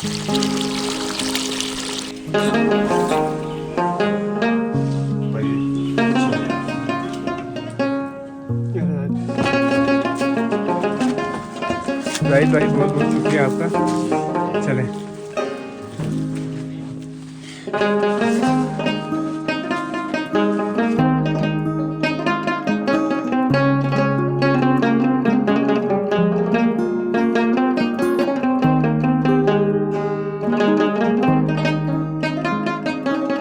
जाहिद भाई बहुत बहुत शुक्रिया आपका। चलें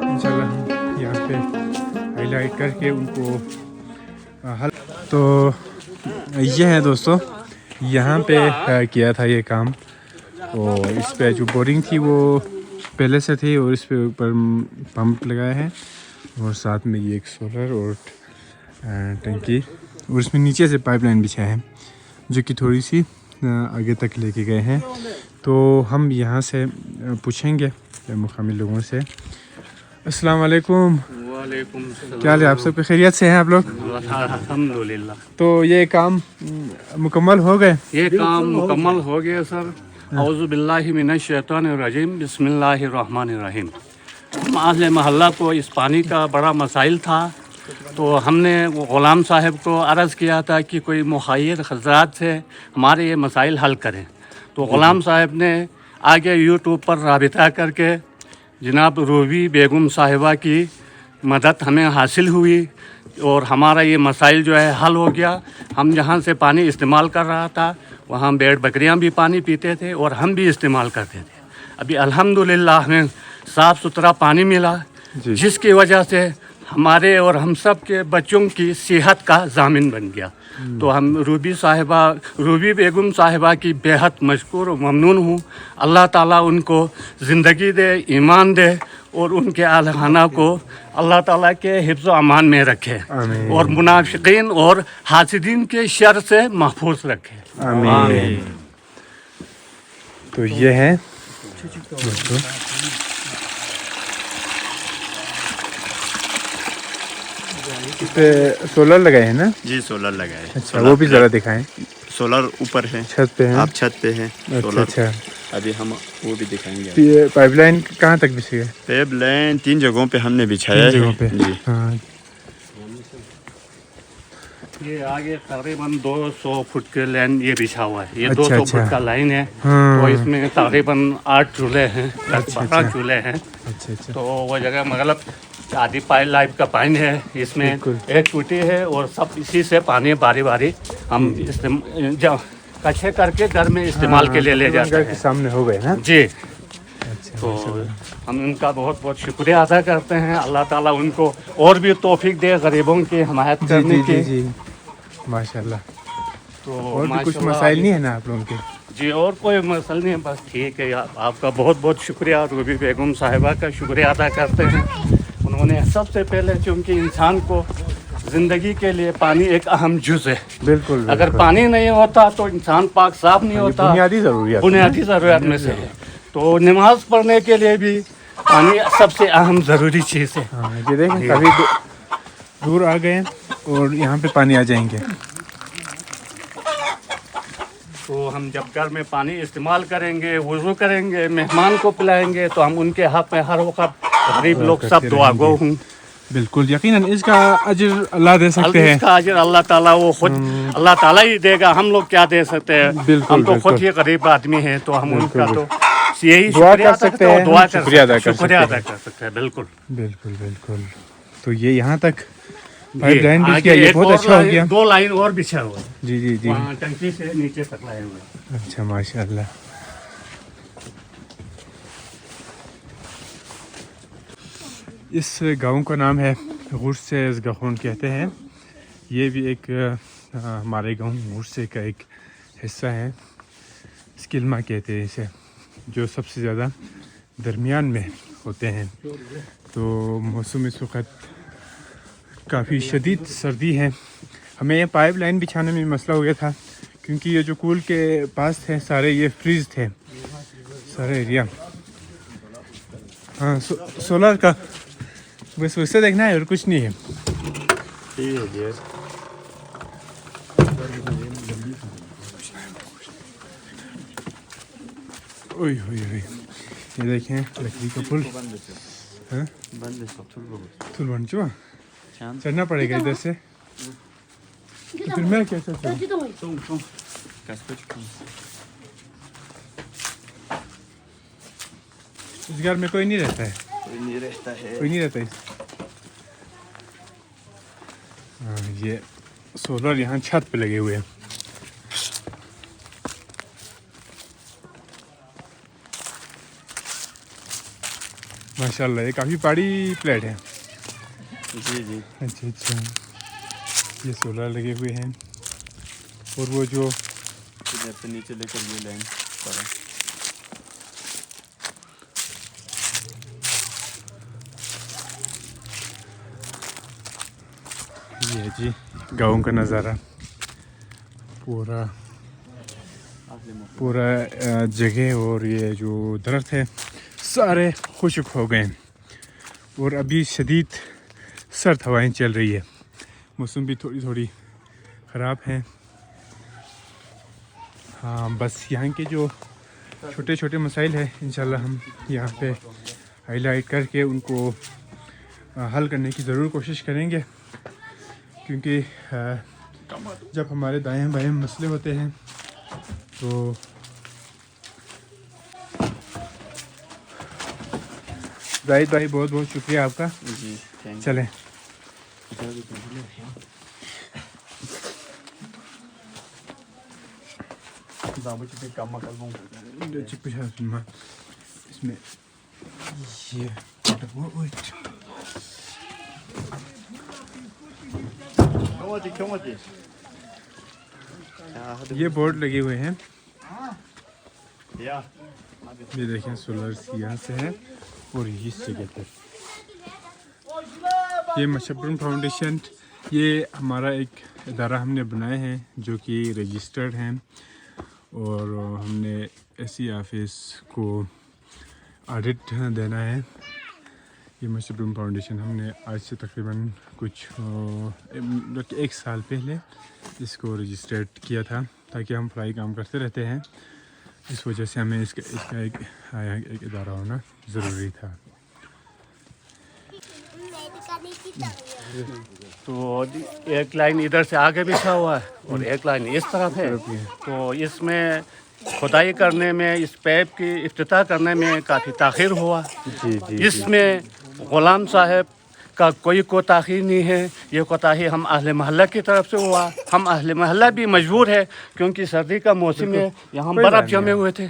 इंशाल्लाह हम यहाँ पे हाईलाइट करके उनको हल। तो ये है दोस्तों, यहाँ पे किया था ये काम। और इस पे जो बोरिंग थी वो पहले से थी और इस पे ऊपर पंप लगाया है और साथ में ये एक सोलर और टंकी और इसमें नीचे से पाइपलाइन बिछा है जो कि थोड़ी सी आगे तक लेके गए हैं। तो हम यहाँ से पूछेंगे मुकामी लोगों से। अस्सलाम वालेकुम। वालेकुम सलाम। क्या हाल है आप सब? खैरियत से हैं आप लोग? अल्हम्दुलिल्लाह। तो ये काम मुकम्मल हो गए? ये काम मुकम्मल हो गया सर। औज़ु बिल्लाहि मिनश शैतानिर रजीम, बिस्मिल्लाहिर रहमानिर रहीम। हम अहले मोहल्ला को इस पानी का बड़ा मसाइल था, तो हमने ग़ुलाम साहब को अर्ज़ किया था कि कोई मुख़य्यर हज़रात से हमारे ये मसाइल हल करें। तो ग़ुलाम साहब ने आगे यूट्यूब पर राबिता करके जनाब रूबी बेगम साहिबा की मदद हमें हासिल हुई और हमारा ये मसाइल जो है हल हो गया। हम जहाँ से पानी इस्तेमाल कर रहा था वहाँ भेड़ बकरियाँ भी पानी पीते थे और हम भी इस्तेमाल करते थे। अभी अल्हम्दुलिल्लाह हमें साफ़ सुथरा पानी मिला, जिसकी वजह से हमारे और हम सब के बच्चों की सेहत का ज़ामिन बन गया। तो हम रूबी बेगम साहिबा की बेहद मशकूर और ममनून हूँ। अल्लाह ताला उनको ज़िंदगी दे, ईमान दे और उनके आल खाना को अल्लाह ताला के हिफ्ज़ अमान में रखे और मुनाफिकीन और हासिदीन के शर से महफूज रखे। आमीन। तो ये है दोस्तों, इस पे सोलर लगाए हैं ना? जी सोलर लगाए। अच्छा, वो भी ज़रा दिखाएं। सोलर ऊपर है, छत पे है। आप छत पे हैं सोलर। अच्छा, अभी हम वो भी दिखाएंगे। ये पाइपलाइन कहाँ तक बिछी है? पाइपलाइन 3 जगहों पे हमने बिछाया है। जगहों पे जी हाँ। ये आगे तकरीबन 200 फुट के लाइन ये बिछा हुआ है। ये अच्छा, 200 अच्छा। फुट का लाइन है। हाँ। तो इसमें तकरीबन 8 चूल्हे हैं, 12 चूल्हे हैं। अच्छा। तो वो जगह मतलब आधी लाइफ का पानी है इसमें। बिल्कुल। एक टूटी है और सब इसी से पानी बारी बारी हम कच्चे करके घर में इस्तेमाल के लिए ले जाते हैं। सामने हो गए ना? जी। अच्छा, तो हम उनका बहुत बहुत शुक्रिया अदा करते हैं। अल्लाह ताला उनको और भी तौफीक दे गरीबों की हिमायत करने की। जी माशाल्लाह। तो और भी कुछ माशाल्लाह मसाइल नहीं है ना आप लोगों के? जी और कोई मसला नहीं है, बस ठीक है। आपका बहुत बहुत शुक्रिया। रूबी बेगम साहिबा का शुक्रिया अदा करते हैं। उन्होंने सबसे पहले, क्योंकि इंसान को ज़िंदगी के लिए पानी एक अहम जुज़ है। बिल्कुल। अगर पानी नहीं होता तो इंसान पाक साफ नहीं होता। बुनियादी ज़रूरियात में से है। तो नमाज पढ़ने के लिए भी पानी सबसे अहम ज़रूरी चीज़ है। हाँ, ये देखें काफ़ी दूर आ गए हैं और यहाँ पे पानी आ जाएंगे। तो हम जब घर में पानी इस्तेमाल करेंगे, वज़ू करेंगे, मेहमान को पिलाएंगे, तो हम उनके हक़ में हर वक्त गरीब लोग सब दुआ गो हूँ। बिल्कुल यकीनन इसका अजर अल्लाह दे सकते हैं। इसका अजर अल्लाह ताला वो खुद अल्लाह ताला ही देगा। हम लोग क्या दे सकते हैं? हम तो खुद ही गरीब आदमी हैं, तो हम उनका तो यही दुआ कर सकते हैं, शुक्रिया अदा कर सकते हैं। बिल्कुल। तो ये यहाँ तक पाइपलाइन बिछ गया, ये बहुत अच्छा हो गया। 2 लाइन और बिछा हुआ है। जी। वहाँ टंकी से नीचे तक लाए हुए। अच्छा माशाल्लाह। इस गांव का नाम है गुरसे गखून कहते हैं। ये भी एक हमारे गांव गुरसे का एक हिस्सा है। स्किल्मा कहते हैं इसे, जो सबसे ज़्यादा दरमियान में होते हैं। तो मौसम इस वक्त काफ़ी शदीद सर्दी है। हमें ये पाइप लाइन बिछाने में मसला हो गया था, क्योंकि ये जो कूल के पास थे सारे ये फ्रीज थे सारे एरिया। हाँ, सोलर का बस उससे देखना है और कुछ नहीं है। ठीक है। ओए ओए ओए, ये देखें लकड़ी का पुल। हाँ पुल बन चुका, चढ़ना पड़ेगा इधर से। तो फिर मैं कैसे चलूं? इस घर में कोई नहीं रहता है? कोई नहीं रहता है। कोई नहीं रहता है। हाँ, ये सोलर यहाँ छत पे लगे हुए हैं। माशाल्लाह, ये काफ़ी बड़ी प्लेट है। जी जी। अच्छा अच्छा, ये सोलर लगे हुए हैं। और वो जो इधर से नीचे लेकर ये लाइन पड़ा। ये जी गाँव का नज़ारा, पूरा पूरा जगह और ये जो दरख्त है सारे खुश्क हो गए हैं। और अभी शदीद सर्द हवाएं चल रही है, मौसम भी थोड़ी थोड़ी ख़राब है। हाँ, बस यहाँ के जो छोटे छोटे मसाइल है इंशाल्लाह हम यहाँ पे हाईलाइट करके उनको हल करने की ज़रूर कोशिश करेंगे, क्योंकि जब हमारे दाएं बाएं मसले होते हैं तो जाहिद भाई बहुत बहुत शुक्रिया आपका। जी चलें। इसमें ये ये बोर्ड लगे हुए हैं, ये देखें सोलर यहाँ से है और इस जगह पर। ये मशब्बरुन फाउंडेशन, ये हमारा एक इदारा हमने बनाए हैं जो कि रजिस्टर्ड हैं, और हमने ऐसी ऑफिस को ऑडिट देना है। ये मशब्बरुन फाउंडेशन हमने आज से तकरीबन कुछ एक साल पहले इसको रजिस्टर्ड किया था, ताकि हम फ्लाई काम करते रहते हैं। इस वजह से हमें इसका एक इदारा होना ज़रूरी था। तो एक लाइन इधर से आगे बिछा हुआ है और एक लाइन इस तरफ है। तो इसमें खुदाई करने में, इस पैप की इफ्तिताह करने में काफ़ी ताख़ीर हुआ। जी जी। इसमें ग़ुलाम साहब का कोई कोताही नहीं है, ये कोताही हम अहले मोहल्ला की तरफ से हुआ। हम अहले मोहल्ला भी मजबूर है, क्योंकि सर्दी का मौसम है, यहाँ बर्फ़ जमे हुए थे।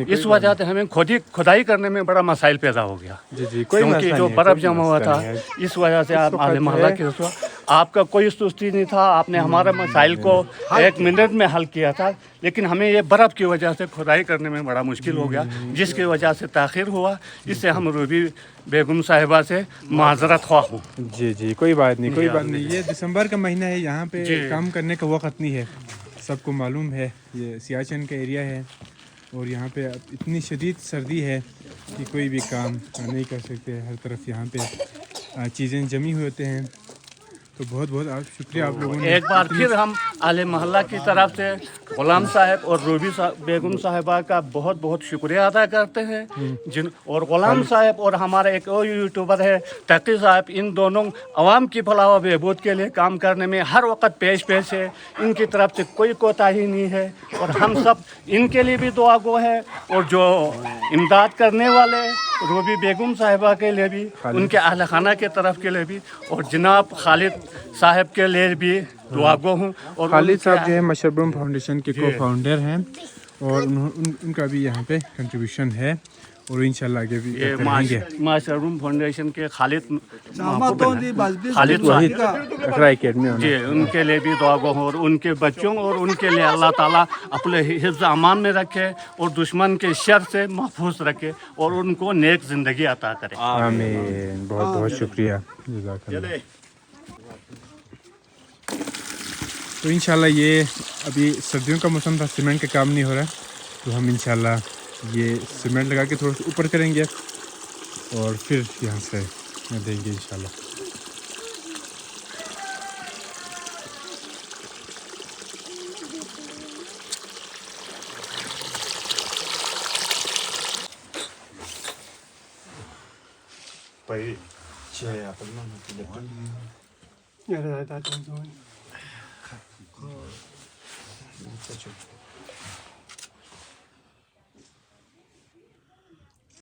इस वजह से हमें खुदाई करने में बड़ा मसाइल पैदा हो गया। जी जी, क्योंकि जो बर्फ़ जमा हुआ था, इस वजह से आप अहले मोहल्ला की तरफ से, आपका कोई सुस्ती नहीं था, आपने हमारे मसाइल को 1 मिनट में हल किया था। लेकिन हमें ये बर्फ़ की वजह से खुदाई करने में बड़ा मुश्किल हो गया, जिसकी वजह से ताख़ीर हुआ। इससे हम रूबी बेगम साहिबा से माजरत ख्वाह हूँ। जी जी, कोई बात नहीं, कोई बात नहीं। ये दिसंबर का महीना है, यहाँ पे काम करने का वक्त नहीं है, सबको मालूम है। ये सियाचिन का एरिया है और यहाँ पे इतनी शदीद सर्दी है कि कोई भी काम नहीं कर सकते। हर तरफ यहाँ पे चीज़ें जमी हुए होते हैं। तो बहुत बहुत आप शुक्रिया आप लोगों ने। एक बार फिर हम अहले मोहल्ला की तरफ से ग़ुलाम साहब और रूबी बेगम साहिबा का बहुत बहुत शुक्रिया अदा करते हैं। और ग़ुलाम साहब और हमारा एक और यूट्यूबर है तकी साहब, इन दोनों अवाम की फलाह व बहबूद के लिए काम करने में हर वक्त पेश है। इनकी तरफ से कोई कोताही नहीं है और हम सब इनके लिए भी दुआ गो है। और जो इमदाद करने वाले रूबी बेगम साहिबा के लिए भी, उनके अहल खाना के तरफ के लिए भी, और जनाब खालिद साहब के लिए भी दुआ गो हूँ। और खालिद साहब जो है मशब्बरुन फाउंडेशन के को फाउंडर हैं, और उनका भी यहाँ पे कंट्रीब्यूशन है, और इंशाल्लाह आगे भी करते रहेंगे। मशब्बरुन फाउंडेशन के खालिद अखरा एकेडमी जी, उनके लिए भी दुआ गो हूँ। और उनके बच्चों और उनके लिए अल्लाह ताला अपने हिफ्ज़ अमान में रखे और दुश्मन के शर से महफूज रखे और उनको नेक ज़िंदगी अता करे। आमीन। बहुत बहुत शुक्रिया, जज़ाकल्लाह। तो इंशाल्लाह ये अभी सर्दियों का मौसम था, सीमेंट का काम नहीं हो रहा, तो हम इंशाल्लाह ये सीमेंट लगा के थोड़ा सा ऊपर करेंगे और फिर यहाँ से देंगे इंशाल्लाह। ไปแชร์ไปนั่นที่เด็ก Ja, da, da, da, so. จะชุด